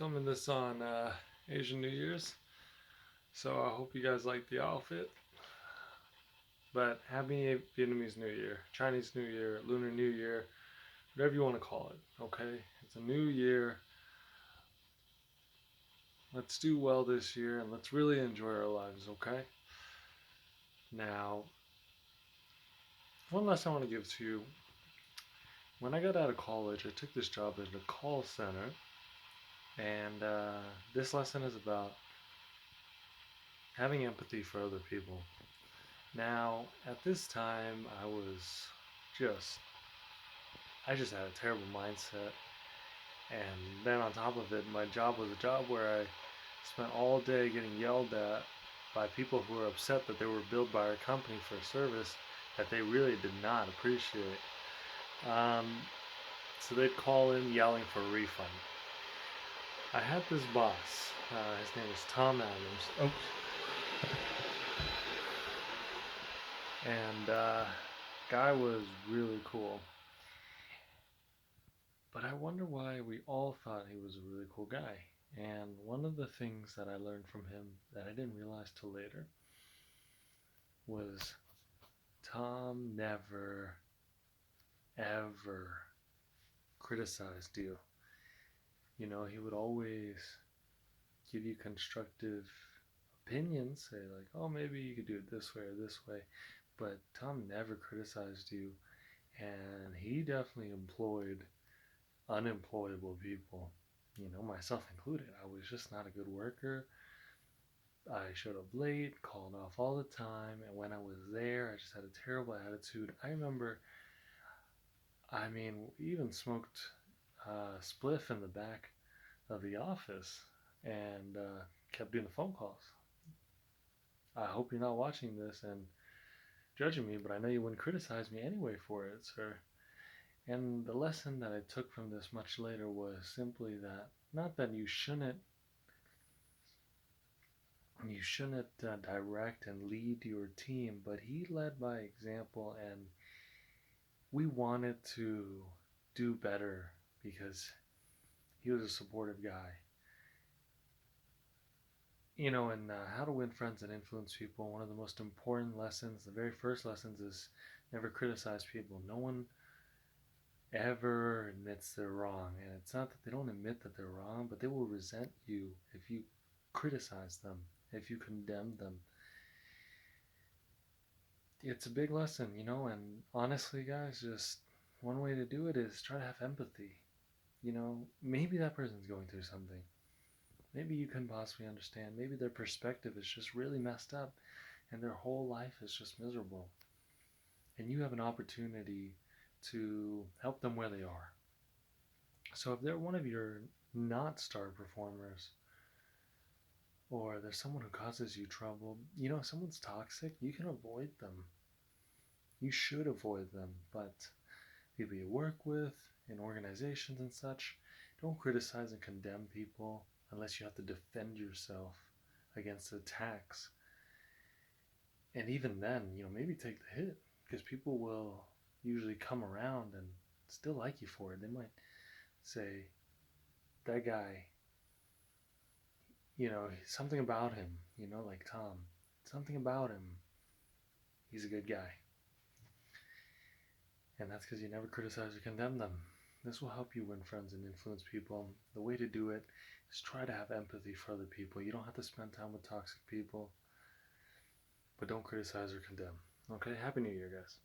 Filming this on Asian New Year's, so I hope you guys like the outfit. But happy Vietnamese New Year, Chinese New Year, Lunar New Year, whatever you want to call it, okay? It's a new year. Let's do well this year and let's really enjoy our lives, okay? Now, one lesson I want to give to you. When I got out of college, I took this job at a call center, and this lesson is about having empathy for other people. Now, at this time, just, I just had a terrible mindset. And then on top of it, my job was a job where I spent all day getting yelled at by people who were upset that they were billed by our company for a service that they really did not appreciate. Um, so they'd call in yelling for a refund. I had this boss. His name was Tom Adams. Oh. And guy was really cool. But I wonder why we all thought he was a really cool guy. And one of the things that I learned from him that I didn't realize till later was Tom never, ever criticized you. You know, he would always give you constructive opinions, say like, oh, maybe you could do it this way or this way. But Tom never criticized you, and he definitely employed unemployable people, you know, myself included. I was just not a good worker. I showed up late, called off all the time, and when I was there, I just had a terrible attitude. I remember, we even smoked spliff in the back of the office and kept doing the phone calls. I hope you're not watching this and judging me, but I know you wouldn't criticize me anyway for it, sir. And the lesson that I took from this much later was simply that not that you shouldn't direct and lead your team, but he led by example, and we wanted to do better because he was a supportive guy. You know, in How to Win Friends and Influence People, one of the most important lessons, the very first lessons, is never criticize people. No one ever admits they're wrong. And it's not that they don't admit that they're wrong, but they will resent you if you criticize them, if you condemn them. It's a big lesson, you know, and honestly, guys, just one way to do it is try to have empathy. You know, maybe that person's going through something. Maybe you can possibly understand. Maybe their perspective is just really messed up and their whole life is just miserable. And you have an opportunity to help them where they are. So if they're one of your not star performers, or there's someone who causes you trouble, you know, if someone's toxic, you can avoid them. You should avoid them, but people you work with, in organizations and such, don't criticize and condemn people unless you have to defend yourself against attacks. And even then, you know, maybe take the hit, because people will usually come around and still like you for it. They might say, that guy, you know, something about him, you know, like Tom, something about him, he's a good guy. And that's because you never criticize or condemn them. This will help you win friends and influence people. The way to do it is try to have empathy for other people. You don't have to spend time with toxic people, but don't criticize or condemn. Okay, Happy New Year, guys.